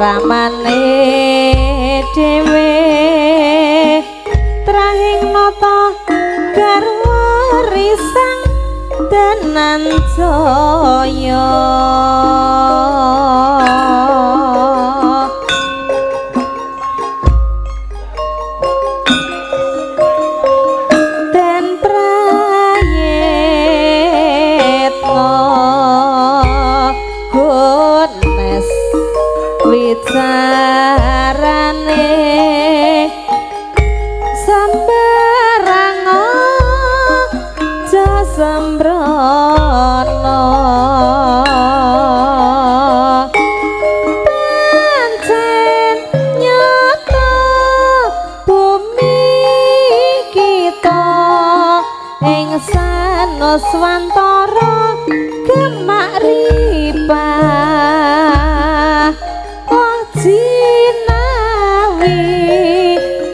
ramane dhewe trahing nata garwa risang tenan jaya den prayetno gones wicarane sembarang aja sembrono pancen nyata bumi kita ing sanuswantara gemak ripah jinawi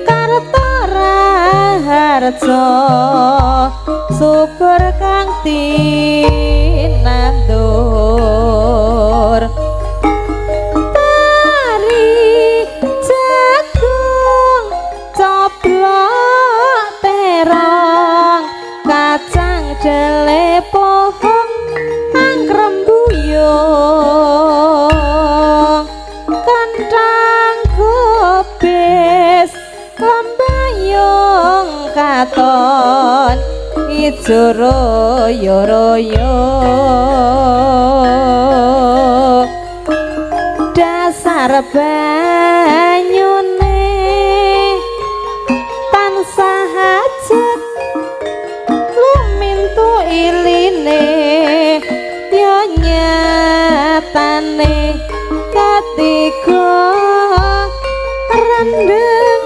karta raharja subur kang tinandur tari jagung coblok terong kacang dele pohong angkrem buyung kentang kubis lembayung katon ijo royo-royo dasar banyune tansah hajat lumintu iline yo nyatane katiga rendeng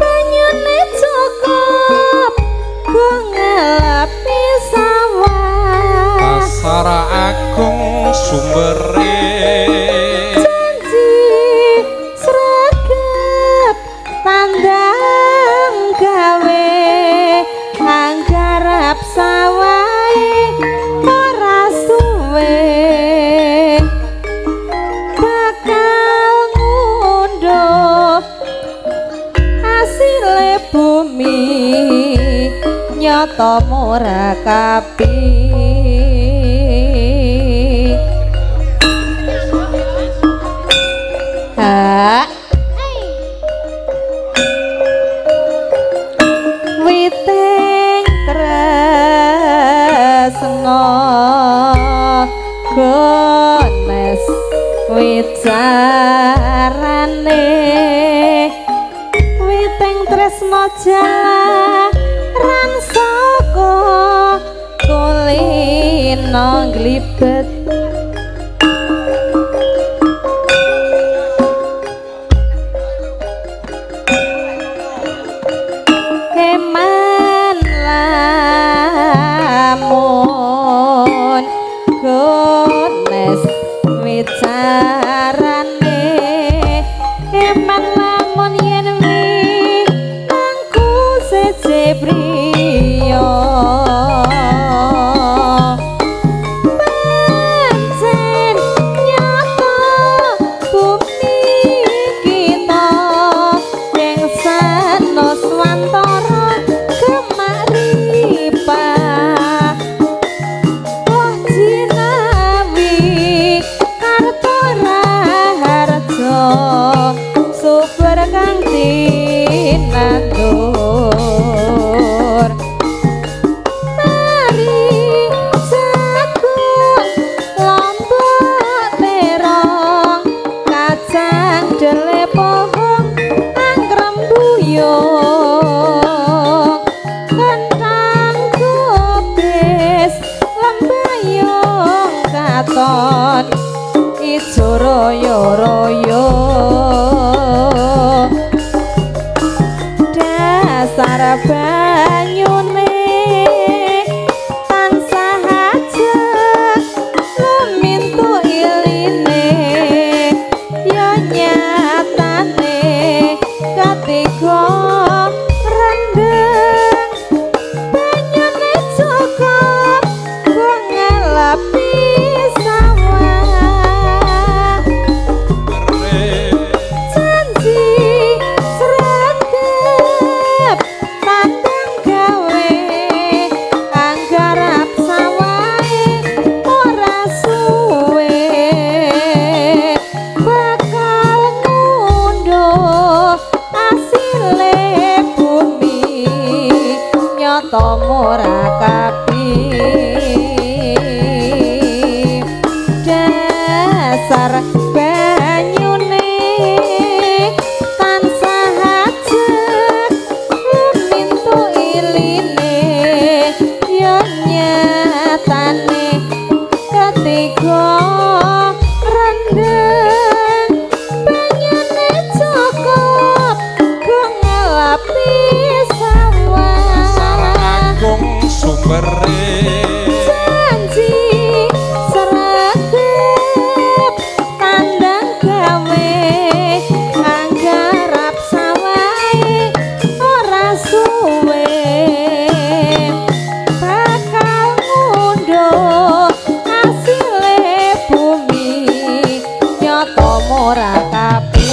banyune cukup go ngelapi sawah dasar agung sumbere janji sregep tandang gawe anggarap sawahe ora suwe bakal ngunduh asile bumi nyata murakapi ha witing tresna gones wicarane witing tresna jalan saka kulino glibet eman lamun gones wicarane eman lamun yen angku sejebriyo pancen nyata bumi kita ing sanuswantara gemak ripah oh jinawi karta raharja subur kang tinandur tari jagung lombok terong kacang dele pohong angkrem buyung kentang kubis lembayung katon ijo royo-royo dasar banyune tansah hajat lumintu iline yo nyatane katiga rendeng banyune cukup go ngelapi sawah nyata murakabi dasar banyune tansah ajeg lumintu iline ya nyatane ketiga rendeng banyune cukup go ngelapi sawah agung sumbere janji sregep tandang gawe anggarap sawahe ora suwe bakal ngunduh asile bumi nyata murakabi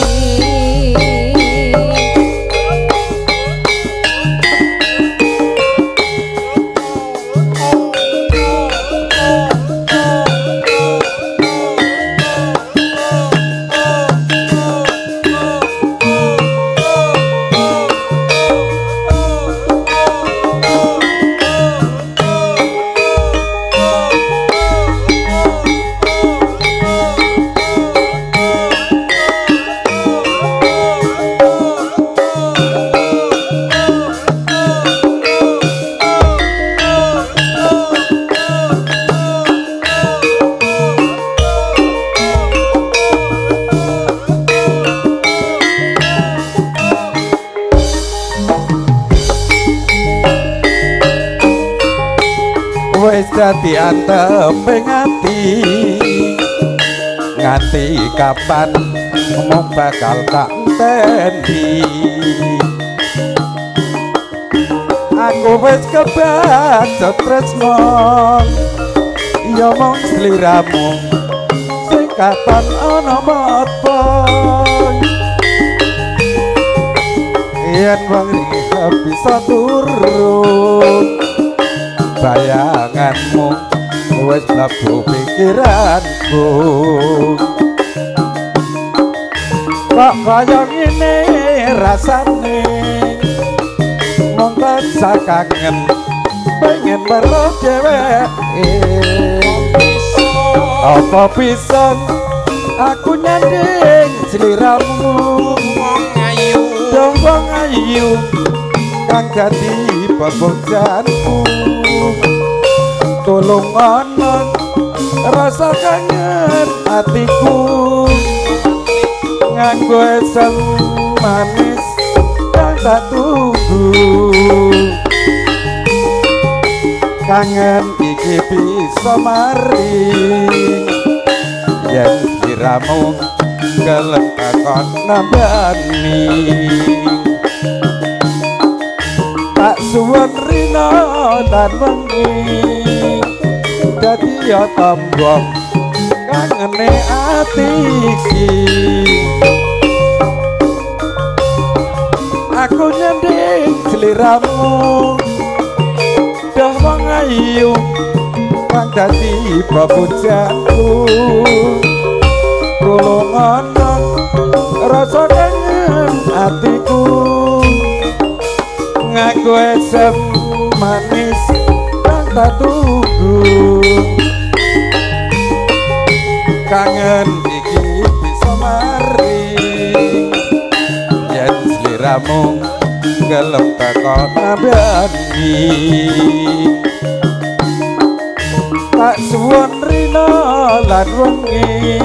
wis dadi anteping ati nganti kapan mung bakal tak tendi aku wis kebacut tresno ya mung sliramu sing katon ana apa yen wong iki bisa turun bayanganmu wis mlebu pikiranku kok kaya ngene rasane mung rasa kangen pengen weruh dheweke apa bisa aku nyanding sliramu wong ayu kang dadi pebongjanku tolong ana rasa kangen atiku nganggo esem manis kang tak tunggu kangen iki bisa mari yen diramu gelem takon nambani tak suwun rina dan wengi dadi ya tembok kangene ati iki aku nyanding sliramu dah wong ayu kang dadi babojanku tulung ana rasa kangen atiku nganggo esem manis kang tak tunggu kangen iki bisa mari yen sliramu gelem takon nambani tak suwun rina lan wengi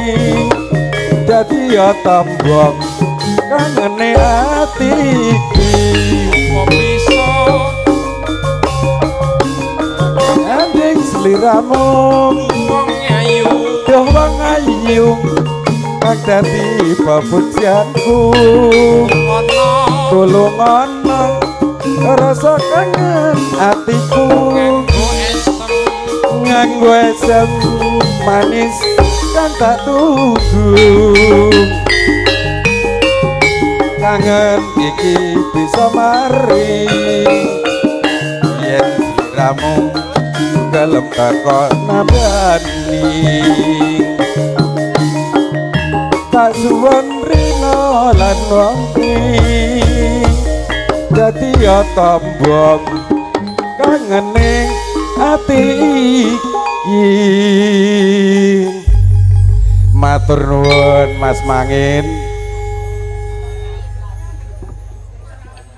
dadi ya tembok kangene ati iki kok bisa anding sliramu wong ayu doh wong ayu kang dadi babojanku ana tulung ana rasa kangen atiku nganggo esem manis kang tak tunggu kangen iki bisa mari yen sliramu gelem takon nambani tak suwun rina lan wengi dadi ya tembok kangening ati iki. Matur nuwun Mas Mangin.